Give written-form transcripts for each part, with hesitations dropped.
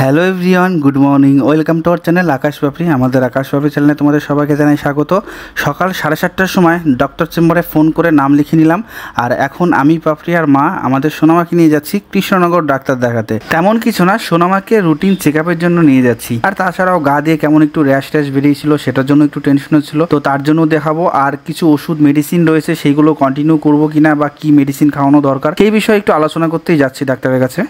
Hello everyone, good morning, welcome to our channel Akash Papri. আমাদের আকাশ পাপড়ি চ্যানেলে তোমাদের সবাইকে জানাই স্বাগত। সকাল 7:30টার সময় ডক্টর চেম্বারে ফোন করে নাম লিখে নিলাম। আর এখন আমি পাপড়ি আর মা আমাদের সোনামাকে নিয়ে যাচ্ছি কৃষ্ণনগর ডাক্তার দেখাতে। তেমন কিছু না, সোনামাকে রুটিন চেক আপের জন্য নিয়ে যাচ্ছি। আর তাছাড়াও গা দিয়ে কেমন একটু র্যাশ বেরিয়েছিল, সেটার জন্য একটু টেনশন হচ্ছিল, তো তার জন্য দেখাবো। আর কিছু ওষুধ মেডিসিন রয়েছে, সেইগুলো কন্টিনিউ করবো কিনা বা কি মেডিসিন খাওয়ানো দরকার, সেই বিষয়ে একটু আলোচনা করতেই যাচ্ছি ডাক্তারের কাছে।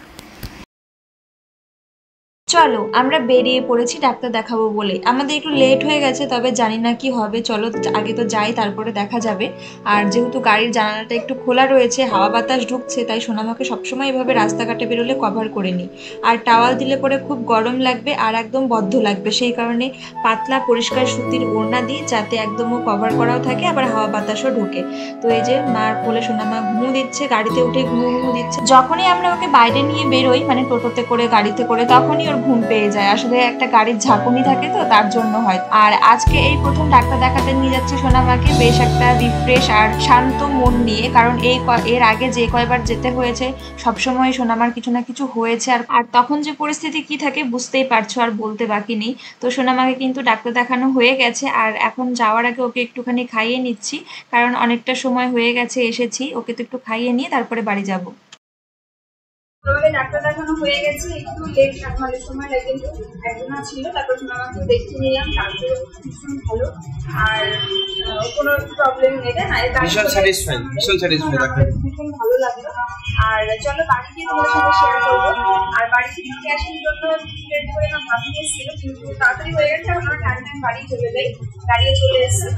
চলো আমরা বেরিয়ে পড়েছি ডাক্তার দেখাবো বলে। আমাদের একটু লেট হয়ে গেছে, তবে জানি না কি হবে। চলো আগে তো যাই, তারপরে দেখা যাবে। আর যেহেতু গাড়ির জানালাটা একটু খোলা রয়েছে, হাওয়া বাতাস ঢুকছে, তাই সোনামাকে সবসময় এভাবে রাস্তাঘাটে বেরোলে কভার করে নিই। আর টাওয়াল দিলে পরে খুব গরম লাগবে আর একদম বদ্ধ লাগবে, সেই কারণে পাতলা পরিষ্কার সুতির ওড়না দিই, যাতে একদমও কভার করাও থাকে, আবার হাওয়া বাতাসও ঢোকে। তো এই যে মার কোলে সোনামা ঘুমু দিচ্ছে, গাড়িতে উঠে ঘুমু দিচ্ছে। যখনই আমরা ওকে বাইরে নিয়ে বেরোই, মানে টোটোতে করে গাড়িতে করে, তখনই ওর ঘুম পেয়ে যায়। আসলে একটা গাড়ির ঝাঁকুনি থাকে, তো তার জন্য হয়। আর আজকে এই প্রথম ডাক্তার দেখাতে নিয়ে যাচ্ছি সোনামাকে, বেশ একটা রিফ্রেশ আর শান্ত মন নিয়ে। কারণ এর আগে যে কয়বার যেতে হয়েছে, সবসময় সোনামার কিছু না কিছু হয়েছে। আর তখন যে পরিস্থিতি কি থাকে বুঝতেই পারছো, আর বলতে বাকি নেই। তো সোনামাকে কিন্তু ডাক্তার দেখানো হয়ে গেছে, আর এখন যাওয়ার আগে ওকে একটুখানি খাইয়ে নিচ্ছি, কারণ অনেকটা সময় হয়ে গেছে এসেছি। ওকে তো একটু খাইয়ে নিয়ে তারপরে বাড়ি যাবো। আমাদের ডাক্তার দেখানো হয়ে গেছে, একটু লেট মানে সময় লাগে, কিন্তু একজন ছিল, তারপর সোনামাকে দেখে নিলাম, ডাক্তার ভীষণ ভালো। আর কোনো প্রবলেম নেই, না ভীষণ ভালো লাগলো। আর চলো বাড়ি গিয়ে তোমাদের সাথে শেয়ার করবো। আর বাড়িতে নিতে আসার জন্য টিকিট করে না ভাবি এসেছিল, কিন্তু তাড়াতাড়ি হয়ে গেছে। এখন আমরা টাইম বাড়ি চলে যাই, দাঁড়িয়ে চলে এসেছি।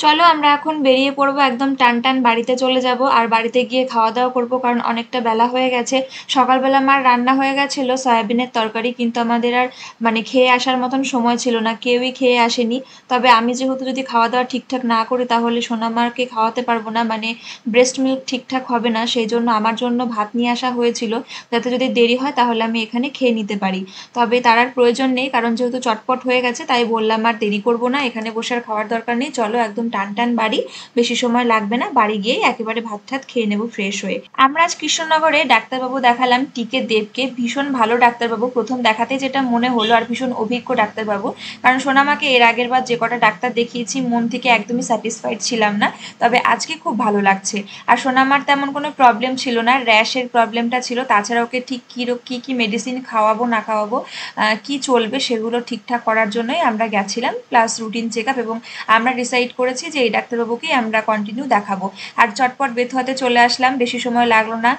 চলো আমরা এখন বেরিয়ে পড়বো, একদম টান টান বাড়িতে চলে যাব। আর বাড়িতে গিয়ে খাওয়া দাওয়া করবো, কারণ অনেকটা বেলা হয়ে গেছে। সকালবেলা মার রান্না হয়ে গেছিল সয়াবিনের তরকারি, কিন্তু আমাদের আর মানে খেয়ে আসার মতন সময় ছিল না, কেউই খেয়ে আসেনি। তবে আমি যেহেতু যদি খাওয়া দাওয়া ঠিকঠাক না করি, তাহলে সোনামাকে খাওয়াতে পারবো না, মানে ব্রেস্ট মিল্ক ঠিকঠাক হবে না। সেই জন্য আমার জন্য ভাত নিয়ে আসা হয়েছিল, যাতে যদি দেরি হয় তাহলে আমি এখানে খেয়ে নিতে পারি। তবে তার আর প্রয়োজন নেই, কারণ যেহেতু চটপট হয়ে গেছে, তাই বললাম আর দেরি করবো না, এখানে বসে আর খাওয়ার দরকার নেই। চলো একদম টান টান বাড়ি, বেশি সময় লাগবে না, বাড়ি গিয়ে একেবারে ভাত ঠাত খেয়ে নেবো ফ্রেশ হয়ে। আমরা আজ কৃষ্ণনগরে ডাক্তারবাবু দেখালাম টিকে দেবকে, ভীষণ ভালো ডাক্তারবাবু। প্রথম দেখাতে যেটা মনে হলো, আর ভীষণ অভিজ্ঞ ডাক্তারবাবু। কারণ সোনামাকে এর আগের বার যে কটা ডাক্তার দেখিয়েছি, মন থেকে একদমই স্যাটিসফাইড ছিলাম না, তবে আজকে খুব ভালো লাগছে। আর সোনামার তেমন কোনো প্রবলেম ছিল না, র্যাশের প্রবলেমটা ছিল। তাছাড়া ওকে ঠিক কি মেডিসিন খাওয়াবো না খাওয়াবো, কি চলবে, সেগুলো ঠিকঠাক করার জন্যই আমরা গেছিলাম, প্লাস রুটিন চেক আপ। এবং আমরা ডিসাইড করেছি যে এই ডাক্তারবাবুকেই আমরা কন্টিনিউ দেখাবো। আর চটপট বেথুয়াতে চলে আসলাম, বেশি সময় লাগলো না,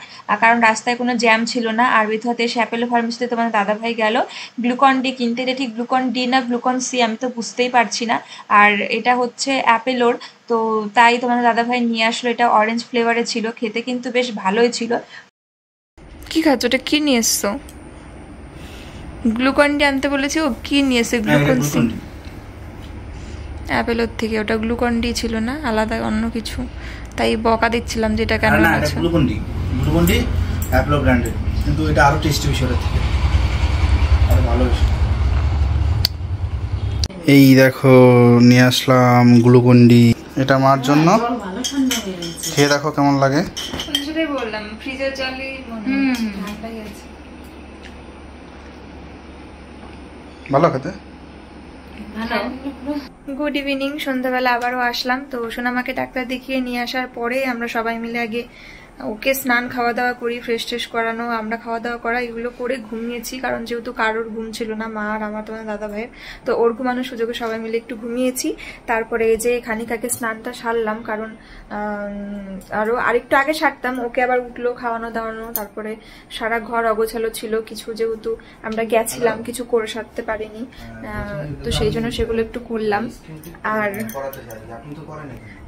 কারণ রাস্তায় কোনো জ্যাম ছিল না। আর বেথুয়াতে এসে অ্যাপেলো ফার্মেসিতে তোমার দাদাভাই গেল গ্লুকন ডি কিনতে। এটা ঠিক গ্লুকন ডি না গ্লুকন সি আমি তো বুঝতেই পারছি না। আর এটা হচ্ছে অ্যাপেলোর, তো তাই তোমার দাদাভাই নিয়ে আসলো। এটা অরেঞ্জ ফ্লেভারে ছিল, খেতে কিন্তু বেশ ভালোই ছিল। কি খাচ্ছ? ওটা কি নিয়ে এসছো? গ্লুকন ডি আনতে বলেছি, ও কি নিয়ে এসে? গ্লুকন সি অ্যাপেলোর থেকে। ওটা গ্লুকন ডি ছিল না, আলাদা অন্য কিছু, তাই বকা দিচ্ছিলাম যেটা কেন আছে। গ্লুকন ডি অ্যাপেলো ব্র্যান্ডের, কিন্তু এটা আরো টেস্টি বিষয় থেকে, আরো ভালো বিষয়। এই দেখো নিয়ে আসলাম গ্লুকন ডি, এটা মার জন্য। খেয়ে দেখো কেমন লাগে। সেটাই বললাম, ফ্রিজের জলই ঠান্ডাই আছে, ভালো খেতে। গুড ইভিনিং, সন্ধ্যাবেলা আবারও আসলাম। তো সোনামাকে ডাক্তার দেখিয়ে নিয়ে আসার পরে আমরা সবাই মিলে আগে ওকে স্নান খাওয়া দাওয়া করি, ফ্রেশ ট্রেশ করানো, আমরা খাওয়া দাওয়া করা, এগুলো করে ঘুমিয়েছি। কারণ যেহেতু কারোর ঘুম ছিল না, মা আর আমার তোমার দাদা ভাইয়ের, তো ওর ঘুমানোর সুযোগে সবাই মিলে একটু ঘুমিয়েছি। তারপরে এই যে খানিকাকে স্নানটা সারলাম, কারণ আরেকটু আগে সারতাম, ওকে আবার উঠলো খাওয়ানো দাওয়ানো। তারপরে সারা ঘর অগোছালো ছিল কিছু, যেহেতু আমরা গেছিলাম কিছু করে সারতে পারিনি, তো সেই জন্য সেগুলো একটু করলাম। আর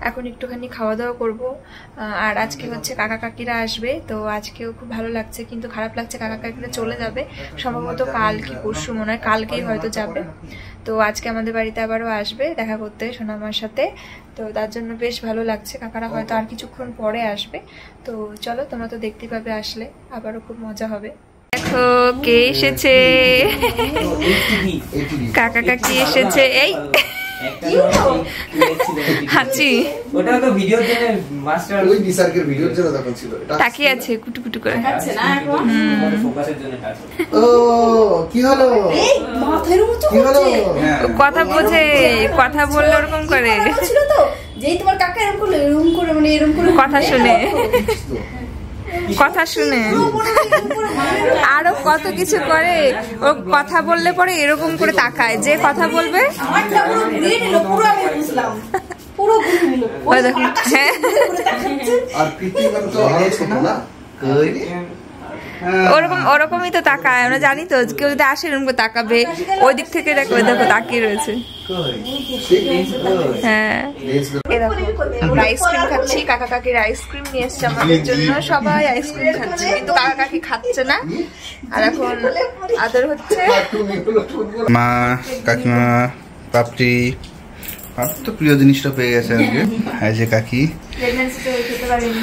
এখন একটুখানি খাওয়া দাওয়া করবো। আর আজকে হচ্ছে কাকা কাকিরা আসবে, তো আজকেও খুব ভালো লাগছে, কিন্তু খারাপ লাগছে কাকা কাকিরা চলে যাবে সম্ভবত কাল কি পরশু, মনে হয় কালকেই হয়তো যাবে। তো আজকে আমাদের বাড়িতে আবারও আসবে দেখা করতে সোনামার সাথে, তো তার জন্য বেশ ভালো লাগছে। কাকারা হয়তো আর কিছুক্ষণ পরে আসবে, তো চলো তোমরা তো দেখতে পাবে, আসলে আবারও খুব মজা হবে। দেখো কে এসেছে, কাকা কাকি এসেছে। এই হাঁচি ওটা তো ভিডিওর জন্য মাস্টার ওই নিসার্কের ভিডিওর জন্য তখন ছিল এটা। তাকিয়ে আছে কুটু কুটু করে। দেখাচ্ছে না এখন ফোকাসের জন্য কাজ ও কি হলো? এই মাথার উঁচু কি হলো? কথা বোঝে, কথা বললে ওরকম করে, ছিল তো যেই তোমার কাকা এরকম করলো এরকম করে মানে এরকম করে কথা শুনে, কথা শুনে আরো কত কিছু করে। ও কথা বললে পরে এরকম করে তাকায়, যে কথা বলবে আমারটা পুরো ঘুরিয়ে নিল, পুরো আমি বুঝলাম পুরো ঘুরিয়ে নিল। ওই দেখুন। হ্যাঁ আর কৃত্রিম তো আরো ছোট না কই ওরকম ওরকমই তো তাকায়, আমরা জানি তো কেউ যদি আসে এরকম করে তাকাবে। ওই দিক থেকে দেখো, ওই দেখো তাকিয়ে রয়েছে। হ্যাঁ এই দেখো আমরা আইসক্রিম খাচ্ছি, কাকা কাকির আইসক্রিম নিয়ে এসছে আমাদের জন্য, সবাই আইসক্রিম খাচ্ছে কিন্তু কাকা কাকি খাচ্ছে না। আর এখন আদর হচ্ছে। মা, কাকিমা, পাপড়ি, পাপড়ি তো প্রিয় জিনিসটা পেয়ে গেছে আজকে। এই যে কাকি, প্রেগন্যান্সিতে খেতে পারিনি,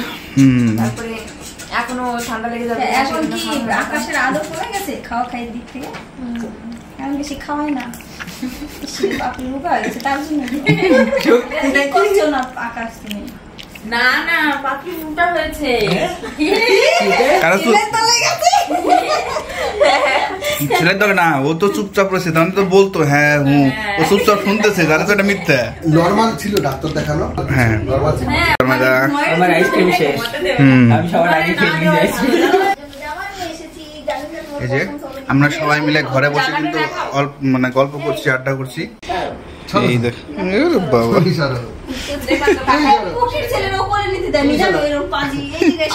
তারপরে এখনো ঠান্ডা লেগে যাবে। এখন কি আকাশের আলো পড়ে গেছে খাওয়া খাই দিক থেকে, এখন বেশি খাওয়াই না, আপনি মুখা হয়েছে তার জন্য করছো না আকাশ তুমি। না না পাখি মোটা হয়েছে। ছেলের দরকার না, ও তো চুপচাপ রয়েছে, তাহলে তো বলতো হ্যাঁ হুঁ, ও চুপচাপ শুনতেছে, তাহলে তো এটা মিথ্যা। নরমাল ছিল ডাক্তার দেখানো, হ্যাঁ নরমাল ছিল। আমার আইসক্রিম শেষ, আমি সবার আগে খেয়ে নিয়ে আইসক্রিম। এই যে আমরা সবাই মিলে ঘরে বসে কিন্তু মানে গল্প করছি, আড্ডা করছি। এই দেখ বাবা, ছেলের ওপরে নিতে দেয় জানো এরকম পাজি এই দিকে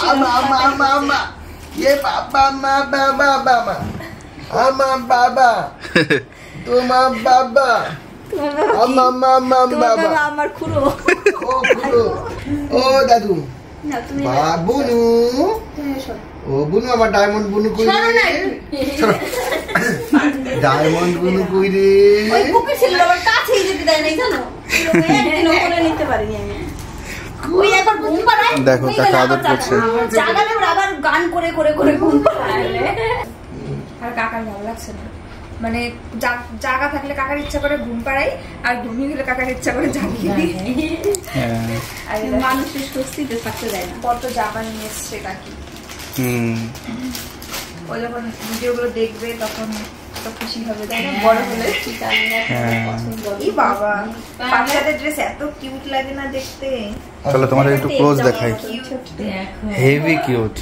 তোমার বাবা আমার খুড়ো ও দাদু বুনু, ও বুনু আমার ডায়মন্ড বুনু কই রে, ডায়মন্ড বুনু কই রে। ওই বুকে ছিল আমার কাছেই যেতে দেয় নাই জানো, একদিন ওপরে নিতে পারিনি আমি। ওই একবার ঘুম পাড়ায়, দেখো কাকা আদর করছে। জাগালে আবার গান করে করে করে ঘুম পাড়ায়। আর কাকার ভালো লাগছে না, মানে জাগা থাকলে কাকার ইচ্ছা করে ঘুম পাড়াই, আর ঘুমিয়ে গেলে কাকার ইচ্ছা করে জাগিয়ে দিই। আর মানুষের স্বস্তিতে থাকতে দেয় না। কত জামা নিয়ে এসছে কাকি, ও যখন ভিডিওগুলো দেখবে তখন তো খুশি হবে, তাই না? বড় হলে এই বাবা, বাচ্চাদের ড্রেস এত কিউট লাগে না দেখতে। চলো তোমাদের একটু ক্লোজ দেখাই, হেভি কিউট।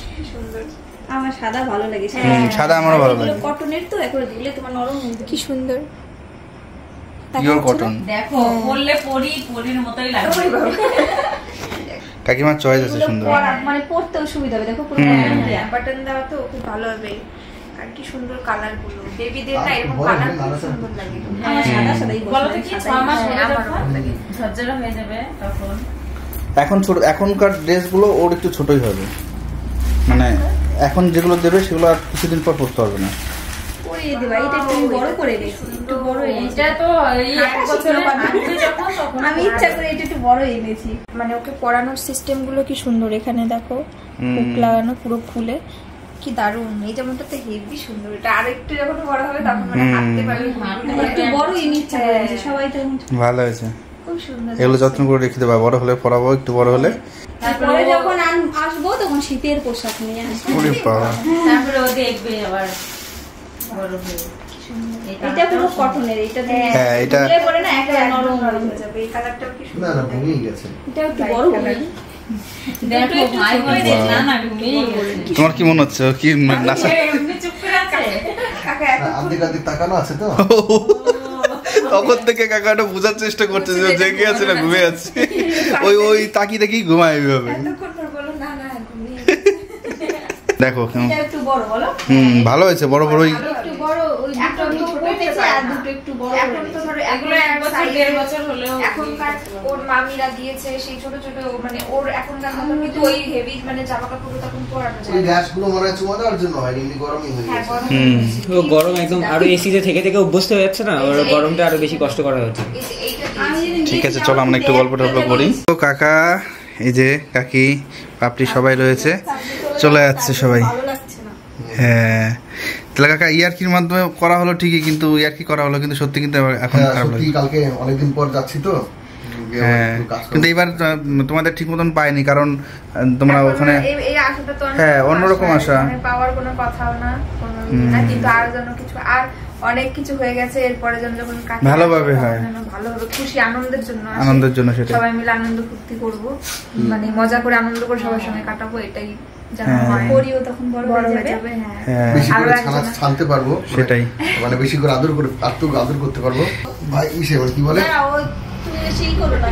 আমার সাদা ভালো লাগে, সাদা আমারও ভালো লাগে। কটনের তো একবার দিলে তোমার নরম কি সুন্দর পিওর কটন। দেখো পরলে পরির মতোই লাগবে। কাকিমার চয়েস আছে সুন্দর, মানে পড়তেও সুবিধা হবে। দেখো পুরো বাটন দেওয়া তো খুব ভালো হবে। আর কি সুন্দর কালার গুলো, বেবিদের না এরকম কালার খুব সুন্দর লাগে। আমার সাদা সাদাই বলো তো কি 6 মাস হয়ে আমারও যাবে, ভালো লাগে। ঝরঝরা হয়ে যাবে তখন। এখন ছোট, এখনকার ড্রেসগুলো ওর একটু ছোটই হবে, মানে এখন যেগুলো দেবে সেগুলো আর কিছুদিন পর পরতে হবে না। পরিয়ে দেবা, এটা একটু বড় করে দিয়েছি, একটু বড় এটা তো এই 1 বছরের হাঁটতে যখন তখন আমি ইচ্ছা করে এটা একটু বড় এনেছি। মানে ওকে পরানোর সিস্টেম গুলো কি সুন্দর, এখানে দেখো হুক লাগানো পুরো খুলে, কি দারুণ। এই জামাটাতে হেভি সুন্দর, এটা আরেকটু যখন বড় হবে তখন মানে হাঁটতে পারবে, একটু বড় এনে ইচ্ছা করে এনেছি, সবাই তো ভালো হয়েছে, খুব সুন্দর। এগুলো যত্ন করে রেখে দেবা, বড় হলে পরাবো, একটু বড় হলে। তারপরে যখন আসবো তখন শীতের পোশাক নিয়ে আসবো। ওরে বাবা, তারপরে ও দেখবে আবার বড় হয়ে। এটা পুরো কটনের, এটা হ্যাঁ এটা পরে না একটা নরম হয়ে যাবে। এই কালারটাও কি না সুন্দর, না ভেঙেই গেছে। এটা একটু বড় হবে। দেখো ভাই বলে না না ঘুমিয়ে গেছে। তোমার কি মনে হচ্ছে ও কি নাচা? এমনি চুপ করে আছে। কাকা এত আন্দিক আন্দিক তাকানো আছে তো। তখন থেকে কাকাটা বোঝার চেষ্টা করছে যে জেগে আছে না ঘুমিয়ে আছে, ওই ওই তাকিয়ে দেখি ঘুমায় এইভাবে। এতক্ষণ পর বলো না না ঘুমিয়ে দেখো কেমন, এটা একটু বড় বলো। ভালো হয়েছে, বড় বড়ই। একটু বড়, ওই দুটো আমি ছোট এনেছি আর দুটো একটু বড় এখন তো ধরো এগুলো 1 বছর 1.5 বছর হলেও এখনকার ওর মামিরা দিয়েছে সেই ছোট ছোট, মানে ওর এখনকার মতো কিন্তু ওই হেভি মানে জামা কাপড় তখন পরানো ওই যায় না। গ্যাসগুলো মনে হয় চুমা দেওয়ার জন্য হয়, এমনি গরমই হয়ে হ্যাঁ, গেছে। গরম হয়ে গেছে। ও গরম একদম, আরো এসিতে থেকে থেকে অভ্যস্ত হয়ে যাচ্ছে না, ওর গরমটা আরো বেশি কষ্ট করা হচ্ছে। এই যে এইটা আমি দিয়েছি। যদি ঠিক আছে চলো আমরা একটু গল্প টল্প করি। তো কাকা, এই যে কাকি, পাপড়ি সবাই রয়েছে, চলে যাচ্ছে সবাই। ভালো লাগছে না। হ্যাঁ তাহলে কাকা ইয়ার্কির মাধ্যমে করা হলো ঠিকই, কিন্তু ইয়ার্কি করা হলো কিন্তু সত্যি কিন্তু এখন খারাপ সত্যি লাগে। কালকে অনেকদিন পর যাচ্ছি তো হ্যাঁ, কিন্তু এবার তোমাদের ঠিক মতন পাইনি, কারণ তোমরা ওখানে এই আশাটা তো অন্যরকম আশা পাওয়ার কোনো কথাও না, না, কিন্তু আর যেন কিছু আর অনেক কিছু হয়ে গেছে, এরপরে যেন যখন ভালোভাবে হয়, ভালোভাবে খুশি আনন্দের জন্য আনন্দের জন্য সেটা সবাই মিলে আনন্দ ফুর্তি করব, মানে মজা করে আনন্দ করে সবার সঙ্গে কাটাবো, এটাই যেন হয়। পরিও তখন বড় হয়ে যাবে, হ্যাঁ, বেশি করে ছানতে পারবো, সেটাই, মানে বেশি করে আদর করে আদর করতে পারবো। ভাই ইসে কি বলে, তুমি বেশি করো না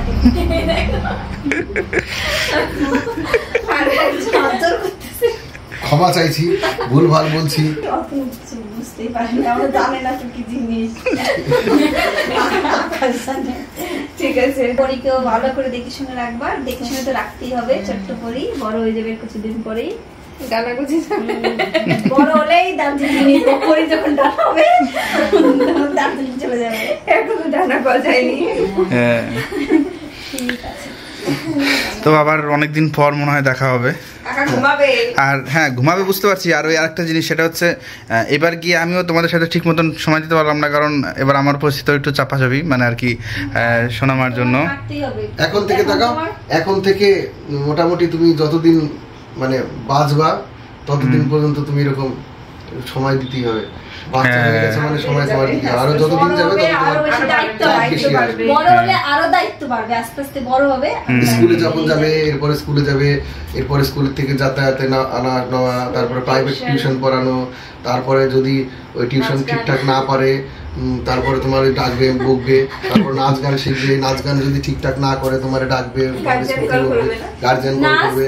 ক্ষমা চাইছি, ভুলভাল বলছি। বুঝতেই পারিনি, আমরা জানি না তো কি জিনিস। ঠিক আছে, পরীকেও ভালো করে দেখে শুনে রাখবা, দেখে শুনে তো রাখতেই হবে। ছোট্ট পরি বড় হয়ে যাবে কিছুদিন পরেই, ডানা গুছি বড় হলেই দার্জিলিং পরি যখন ডানা হবে তখন দার্জিলিং চলে যাবে, এখন ডানা গজায়নি। হ্যাঁ, তো আবার অনেকদিন পর মনে হয় দেখা হবে। আর হ্যাঁ, ঘুমাবে বুঝতে পারছি। আর ওই আরেকটা জিনিস, সেটা হচ্ছে এবার গিয়ে আমিও তোমাদের সাথে ঠিক মতন সময় দিতে পারলাম না, কারণ এবার আমার পরিস্থিতি একটু চাপাচাপি, মানে আর কি সোনামার জন্য। এখন থেকে দেখাও, এখন থেকে মোটামুটি তুমি যতদিন মানে বাঁচবা ততদিন পর্যন্ত তুমি এরকম সময় দিতেই হবে। বাচ্চা হয়ে গেছে মানে সময় তোমার দিতে হবে, আরো যতদিন যাবে বড় হলে আরো দায়িত্ব বাড়বে, আস্তে আস্তে বড় হবে। স্কুলে যখন যাবে, এরপরে স্কুলে যাবে, এরপরে স্কুলের থেকে যাতায়াতে আনা নেওয়া, তারপরে প্রাইভেট টিউশন পড়ানো, তারপরে যদি ওই টিউশন ঠিকঠাক না পারে তারপরে তোমার ডাকবে, বকবে, তারপর নাচ গান শিখবে, নাচ গান যদি ঠিকঠাক না করে তোমার ডাকবে, গার্জেন করবে।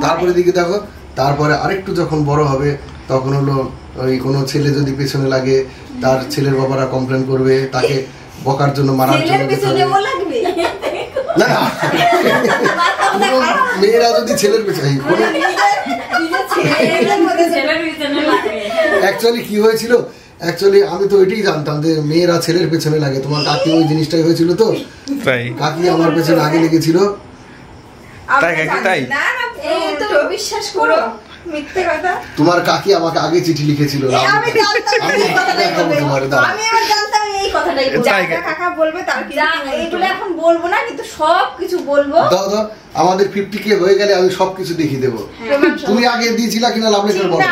তারপরে দিকে দেখো, তারপরে আরেকটু যখন বড় হবে তখন হলো ওই কোনো ছেলে যদি পেছনে লাগে, তার ছেলের বাবারা কমপ্লেন করবে, তাকে বকার জন্য মারার জন্য না, মেয়েরা যদি ছেলের পেছনে, অ্যাকচুয়ালি কি হয়েছিল, অ্যাকচুয়ালি আমি তো ওইটাই জানতাম যে মেয়েরা ছেলের পেছনে লাগে। তোমার কাকি ওই জিনিসটাই হয়েছিল, তো কাকি আমার পেছনে আগে লেগেছিল। তাই বিশ্বাস করো, মিথ্যে কথা। তোমার কাকি আমাকে আগে চিঠি লিখেছিল, আমি জানতাম এই কথাটাই কাকা বলবে, তার কি এইগুলো এখন বলবো না, কিন্তু সব কিছু বলবো। দাও দাও, আমাদের 50K হয়ে গেলে আমি সবকিছু দেখিয়ে দেবো। তুমি আগে দিয়েছিলা কিনা লাভ লেটার বলো।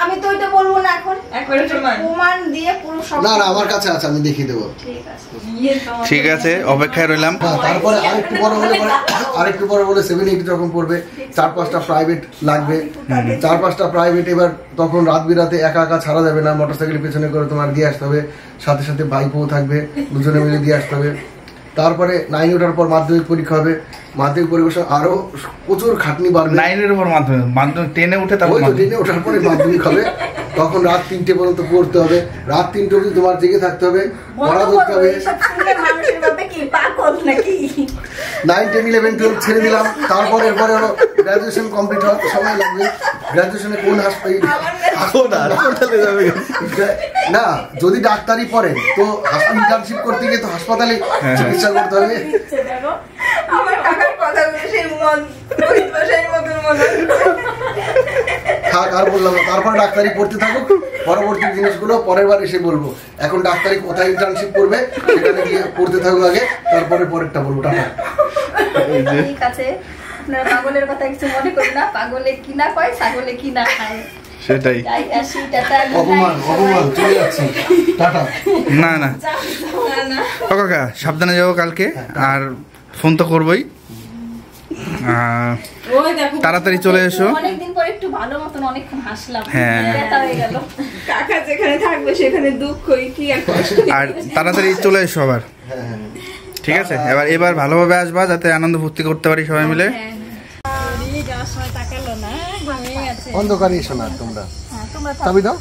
আমি তো ওইটা বলবো না এখন, একবারে প্রমাণ দিয়ে পুরো সব। না না, আমার কাছে আছে, আমি দেখিয়ে দেবো। ঠিক আছে, অপেক্ষায় রইলাম। তারপরে আরেকটু বড় হলে 7-8 যখন পড়বে, 4-5টা প্রাইভেট লাগবে, 4-5টা প্রাইভেট। এবার তখন রাত বিরাতে একা একা ছাড়া যাবে না, মোটরসাইকেল পেছনে করে তোমার দিয়ে আসতে হবে, সাথে সাথে বাইকও থাকবে, দুজনে মিলে দিয়ে আসতে হবে। তারপরে 9 ওঠার পর মাধ্যমিক পরীক্ষা হবে, মাধ্যমিক পরীক্ষা আরো প্রচুর খাটনি বাড়বে। 9-এর উপর মাধ্যমিক 10-এ উঠে, তারপর 10-এ ওঠার পরে মাধ্যমিক হবে, তখন রাত 3টে পর্যন্ত পড়তে হবে, রাত 3টে অবধি তোমার জেগে থাকতে হবে, পড়া ধরতে হবে। 9, 10, 11, 12 ছেড়ে দিলাম, তারপর এরপরে হলো গ্রাজুয়েশন কমপ্লিট হওয়ার সময় লাগবে। গ্রাজুয়েশনে কোন হাসপাতালে যাবে না, যদি ডাক্তারি পড়েন তো ইন্টার্নশিপ করতে গিয়ে তো হাসপাতালে চিকিৎসা করতে হবে। আমার কাকার কথাগুলো সেই থাক আর বললাম না, তারপরে ডাক্তারি পড়তে থাকুক, পরবর্তী জিনিসগুলো পরের বার এসে বলবো। এখন ডাক্তারি কোথায় ইন্টার্নশিপ করবে সেখানে গিয়ে পড়তে থাকুক আগে, তারপরে পরেরটা বলবো। টাকা ঠিক আছে, আপনারা পাগলের কথা কিছু মনে করেন না, পাগলে কি না কয়, ছাগলে কি না খায়, সেটাই। অপমান চলে যাচ্ছি, টাটা। না না ও কাকা, সাবধানে যাবো কালকে, আর ফোন তো করবোই, তাড়াতাড়ি চলে এসো। অনেকদিন পর একটু ভালো মতন অনেকক্ষণ হাসলাম, হ্যাঁ, ব্যথা হয়ে গেল। কাকা যেখানে থাকবে সেখানে দুঃখই কি আর কষ্ট। আর তাড়াতাড়ি চলে এসো আবার, ঠিক আছে? এবার ভালোভাবে আসবা, যাতে আনন্দ ফুর্তি করতে পারি সবাই মিলে। অন্ধকারে এসো না তোমরা, চাবি দাও।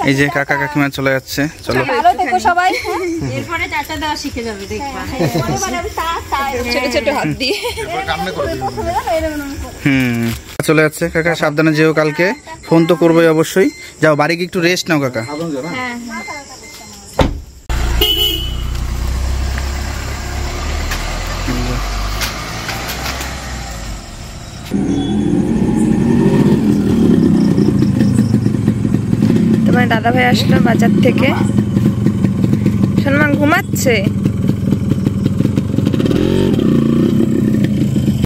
এই যে কাকা কাকিমা চলে যাচ্ছে, চলো। ভালো থেকো সবাই, এরপরে টাটা দেওয়া শিখে যাবে, দেখবা। ছোট ছোট হাত দিয়ে চলে যাচ্ছে কাকা, সাবধানে যেও কালকে, ফোন তো করবোই অবশ্যই। যাও বাড়ি গিয়ে একটু রেস্ট নাও কাকা। তোমার দাদাভাই আসলো বাজার থেকে, সোনামা ঘুমাচ্ছে।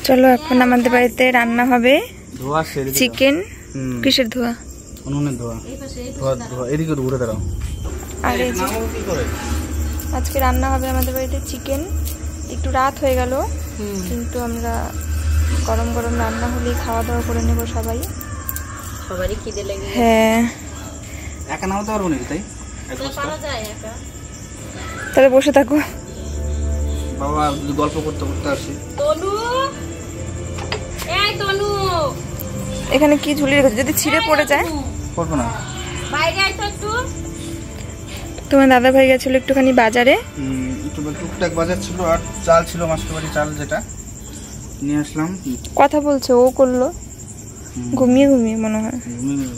চলো এখন আমাদের বাড়িতে রান্না হবে চিকেন। কিসের ধোয়া? উনুনের ধোয়া। ধোয়া এদিকে ঘুরে দাঁড়াও। আর এই যে আজকে রান্না হবে আমাদের বাড়িতে চিকেন। একটু রাত হয়ে গেল, কিন্তু আমরা গরম গরম রান্না হলেই খাওয়া দাওয়া করে নেবো সবাই। সবারই খিদে লেগে গেছে। হ্যাঁ, একা নাও তো পারবো নাকি? তাই পারা যায় একা? তাহলে বসে থাকো। বাবা গল্প করতে করতে আসি। তনু, এই তনু, এখানে কি ঝুলিয়ে রেখেছো? যদি ছিঁড়ে পড়ে যায়? করবো না। বাইরে আয় তো একটু। তোমার দাদা ভাই গেছিল একটুখানি বাজারে, একটু টুকটাক বাজার ছিল, আর চাল ছিল, মাস্টার বাড়ি চাল, যেটা নিয়ে আসলাম। কথা বলছে ও করলো, ঘুমিয়ে ঘুমিয়ে মনে হয়।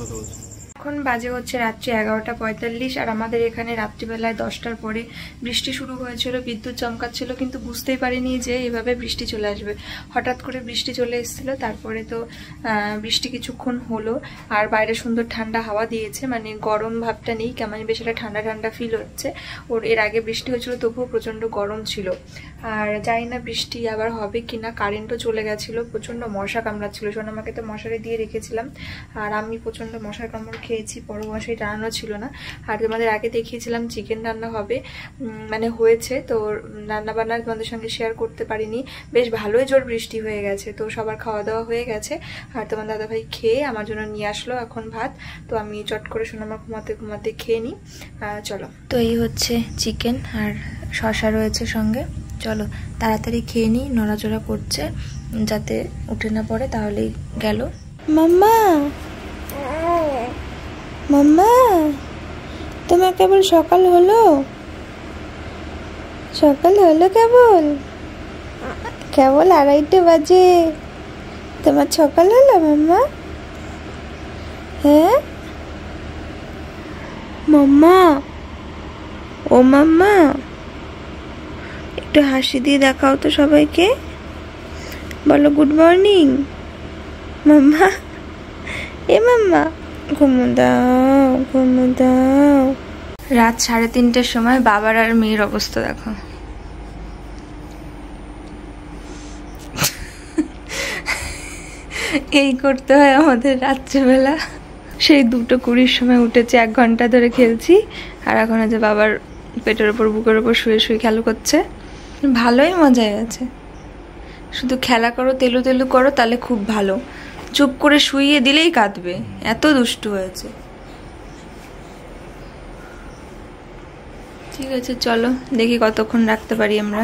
কথা বলছি। এখন বাজে হচ্ছে রাত্রি 11:45, আর আমাদের এখানে রাত্রিবেলায় 10টার পরে বৃষ্টি শুরু হয়েছিল, বিদ্যুৎ চমকাচ্ছিল, কিন্তু বুঝতেই পারিনি যে এভাবে বৃষ্টি চলে আসবে। হঠাৎ করে বৃষ্টি চলে এসেছিল, তারপরে তো বৃষ্টি কিছুক্ষণ হলো, আর বাইরে সুন্দর ঠান্ডা হাওয়া দিয়েছে, মানে গরম ভাবটা নেই, কেমন বেশ একটা ঠান্ডা ঠান্ডা ফিল হচ্ছে। ওর এর আগে বৃষ্টি হয়েছিল, তবুও প্রচণ্ড গরম ছিল। আর জানি না বৃষ্টি আবার হবে কিনা। কারেন্টও চলে গেছিলো, প্রচণ্ড মশা কামড়াচ্ছিল। সোনামাকে তো মশারি দিয়ে রেখেছিলাম, আর আমি প্রচণ্ড মশার কামড় খেয়েছি, বড় মশারি টানানো ছিল না। আর তোমাদের আগে দেখিয়েছিলাম চিকেন রান্না হবে, মানে হয়েছে, তো রান্না বান্না তোমাদের সঙ্গে শেয়ার করতে পারিনি। বেশ ভালোই জোর বৃষ্টি হয়ে গেছে, তো সবার খাওয়া দাওয়া হয়ে গেছে। আর তোমার দাদাভাই খেয়ে আমার জন্য নিয়ে আসলো এখন ভাত, তো আমি চট করে সোনামা ঘুমাতে ঘুমাতে খেয়ে নিই। চলো, তো এই হচ্ছে চিকেন আর শসা রয়েছে সঙ্গে। চলো তাড়াতাড়ি খেয়ে নিই, নড়াচড়া করছে যাতে উঠে না পড়ে, তাহলেই গেল। মাম্মা, মাম্মা, তোমার কেবল সকাল হলো? সকাল হলো কেবল? কেবল 2:30 বাজে, তোমার সকাল হলো মাম্মা? হ্যাঁ মাম্মা, ও মাম্মা, একটু হাসি দিয়ে দেখাও তো সবাইকে, বলো গুড মর্নিং মাম্মা। এ মাম্মা, ঘুমো দাও, ঘুমো দাও। রাত 3:30টার সময় বাবার আর মেয়ের অবস্থা দেখো। এই করতে হয় আমাদের রাত্রেবেলা। সেই 2:20-র সময় উঠেছি, 1 ঘন্টা ধরে খেলছি, আর এখন যে বাবার পেটের ওপর বুকের ওপর শুয়ে শুয়ে খেলা করছে। ভালোই মজায় আছে, শুধু খেলা করো, তেলু তেলু করো, তাহলে খুব ভালো। চুপ করে শুইয়ে দিলেই কাঁদবে, এত দুষ্টু হয়েছে। ঠিক আছে, চলো দেখি কতক্ষণ রাখতে পারি আমরা।